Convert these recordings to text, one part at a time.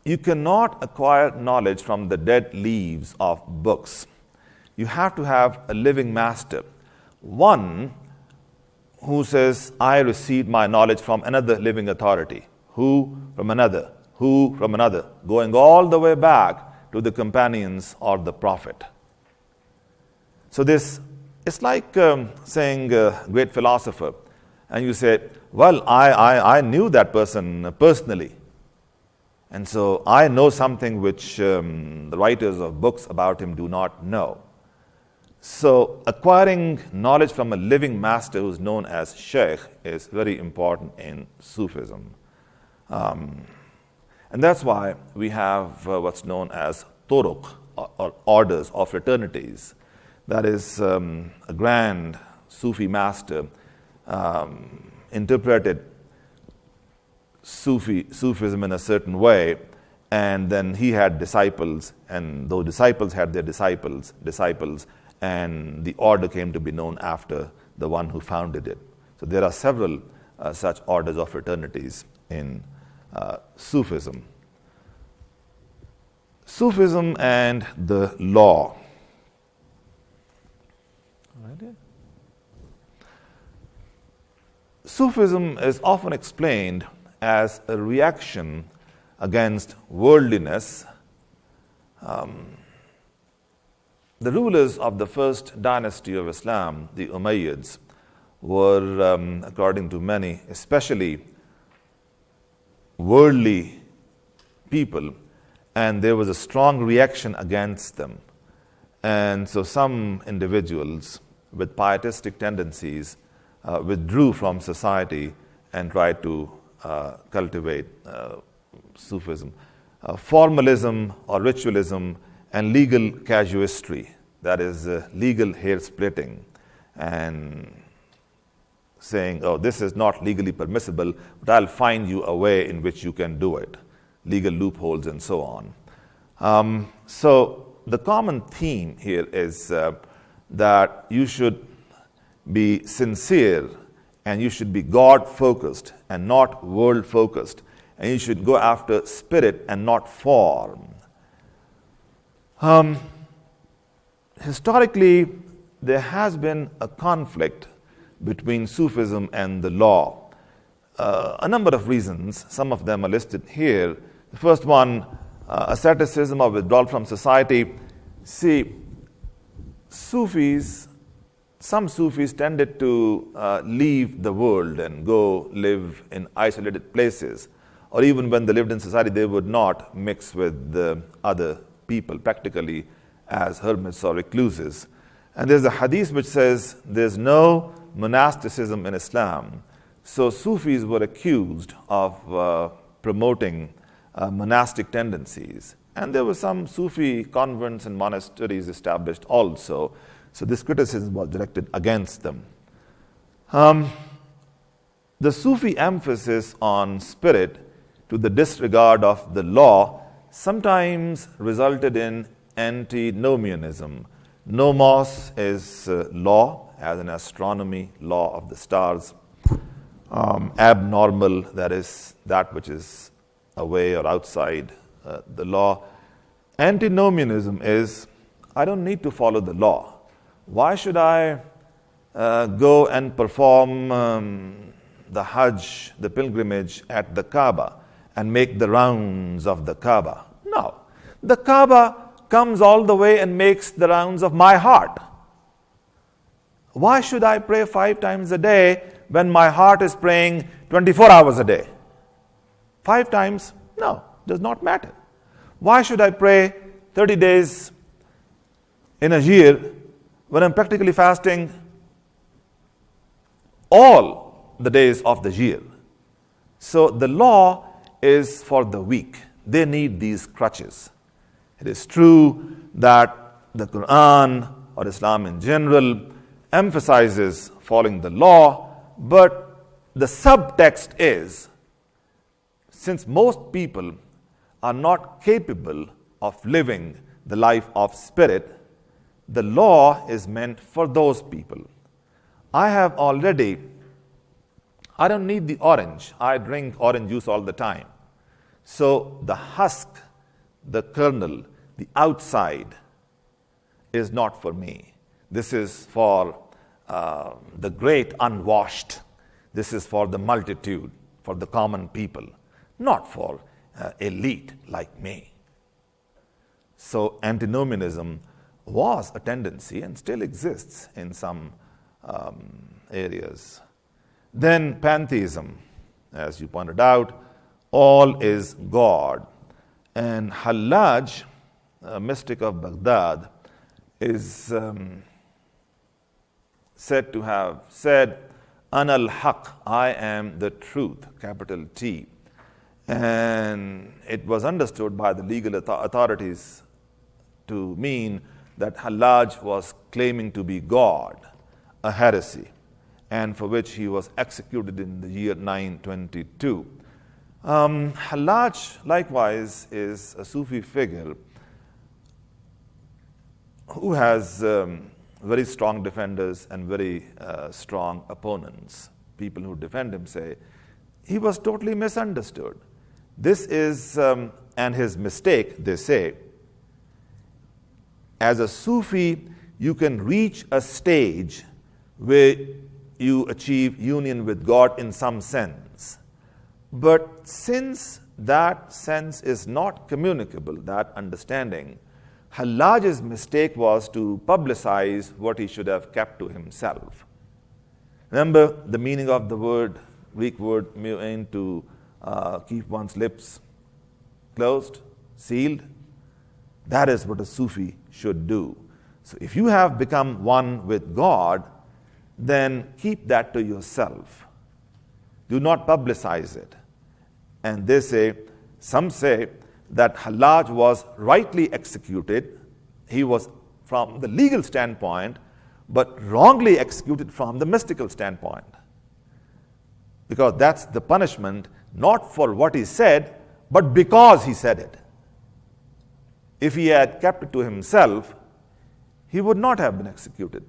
you cannot acquire knowledge from the dead leaves of books. You have to have a living master, one who says, I received my knowledge from another living authority, who from another, going all the way back to the companions or the prophet. So this, it's like saying a great philosopher, and you say, well, I knew that person personally, and so I know something which the writers of books about him do not know. So acquiring knowledge from a living master who is known as Sheikh is very important in Sufism. And that's why we have what's known as turuq, or orders or fraternities. That is a grand Sufi master interpreted Sufism in a certain way, and then he had disciples, and those disciples had their disciples, and the order came to be known after the one who founded it. So there are several such orders or fraternities in Sufism. Sufism and the law. Sufism is often explained as a reaction against worldliness. The rulers of the first dynasty of Islam, the Umayyads, were, according to many, especially worldly people, and there was a strong reaction against them. And so some individuals with pietistic tendencies withdrew from society and tried to cultivate Sufism. Formalism or ritualism and legal casuistry, that is legal hair splitting, and saying, oh, this is not legally permissible, but I'll find you a way in which you can do it, legal loopholes and so on. So the common theme here is that you should be sincere and you should be God-focused and not world-focused, and you should go after spirit and not form. Historically, there has been a conflict between Sufism and the law. A number of reasons, some of them are listed here. The first one, asceticism or withdrawal from society. See, some Sufis tended to leave the world and go live in isolated places, or even when they lived in society, they would not mix with the other people, practically as hermits or recluses. And there's a hadith which says there's no monasticism in Islam. So Sufis were accused of promoting monastic tendencies. And there were some Sufi convents and monasteries established also. So this criticism was directed against them. The Sufi emphasis on spirit to the disregard of the law sometimes resulted in antinomianism. Nomos is law, as in astronomy, law of the stars. Abnormal, that is that which is away or outside the law. Antinomianism is, I don't need to follow the law. Why should I go and perform the Hajj, the pilgrimage at the Kaaba, and make the rounds of the Kaaba? No. The Kaaba comes all the way and makes the rounds of my heart. Why should I pray 5 times a day when my heart is praying 24 hours a day? 5 times? No, does not matter. Why should I pray 30 days in a year when I'm practically fasting all the days of the year? So the law is for the weak. They need these crutches. It is true that the Quran or Islam in general emphasizes following the law, but the subtext is, since most people are not capable of living the life of spirit, the law is meant for those people. I don't need the orange. I drink orange juice all the time. So the husk, the kernel, the outside is not for me. This is for the great unwashed. This is for the multitude, for the common people, not for elite like me. So antinomianism was a tendency and still exists in some areas. Then pantheism, as you pointed out, all is God. And Hallaj, a mystic of Baghdad, is said to have said, Ana al-Haq, I am the truth, capital T. And it was understood by the legal authorities to mean that Hallaj was claiming to be God, a heresy, and for which he was executed in the year 922. Hallaj, likewise, is a Sufi figure who has very strong defenders and very strong opponents. People who defend him say he was totally misunderstood. This is, and his mistake, they say, as a Sufi, you can reach a stage where you achieve union with God in some sense. But since that sense is not communicable, that understanding, Hallaj's mistake was to publicize what he should have kept to himself. Remember the meaning of the word, Greek word mu'in, to keep one's lips closed, sealed? That is what a Sufi should do. So if you have become one with God, then keep that to yourself. Do not publicize it. And they say, some say that Hallaj was rightly executed. He was from the legal standpoint, but wrongly executed from the mystical standpoint. Because that's the punishment, not for what he said, but because he said it. If he had kept it to himself, he would not have been executed,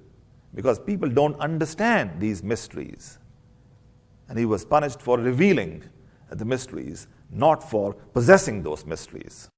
because people don't understand these mysteries. And he was punished for revealing the mysteries, not for possessing those mysteries.